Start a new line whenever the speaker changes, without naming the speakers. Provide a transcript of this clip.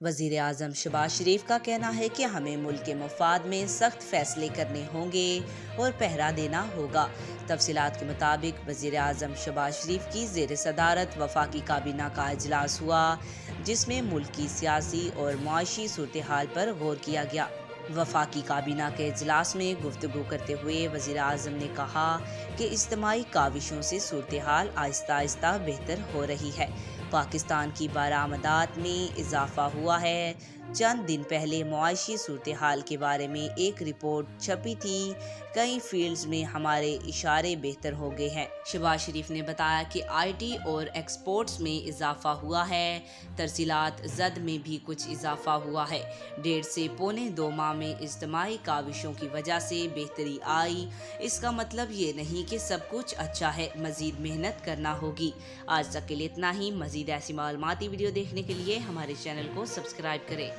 وزیراعظم شہباز شریف کا کہنا ہے کہ ہمیں ملک کے مفاد میں سخت فیصلے کرنے ہوں گے اور پہرا دینا ہوگا۔ تفصیلات کے مطابق وزیراعظم شہباز شریف کی زیر صدارت وفاقی کابینہ کا اجلاس ہوا، جس میں ملک کی سیاسی اور معاشی صورتحال پر غور کیا گیا۔ وفاقی کابینہ کے اجلاس میں گفتگو کرتے ہوئے وزیراعظم نے کہا کہ اجتماعی کاوشوں سے صورتحال آہستہ آہستہ بہتر ہو رہی ہے۔ پاکستان کی برآمدات میں اضافہ ہوا ہے۔ چند دن پہلے معاشی صورتحال کے بارے میں ایک رپورٹ چھپی تھی۔ کئی فیلڈز میں ہمارے اشارے بہتر ہو گئے ہیں۔ شہباز شریف نے بتایا کہ آئی ٹی اور ایکسپورٹس میں اضافہ ہوا ہے۔ ترسیلات زد میں بھی کچھ اضافہ ہوا ہے۔ 1.5 سے پونے 2 ماہ میں اجتماعی کاوشوں کی وجہ سے بہتری آئی۔ اس کا مطلب یہ نہیں کہ سب کچھ اچھا ہے، مزید محنت کرنا ہوگی۔ آج تک کے لیے اتنا ہی۔ مزید ایسی معلوماتی ویڈیو دیکھنے کے لیے ہمارے چینل کو سبسکرائب کریں۔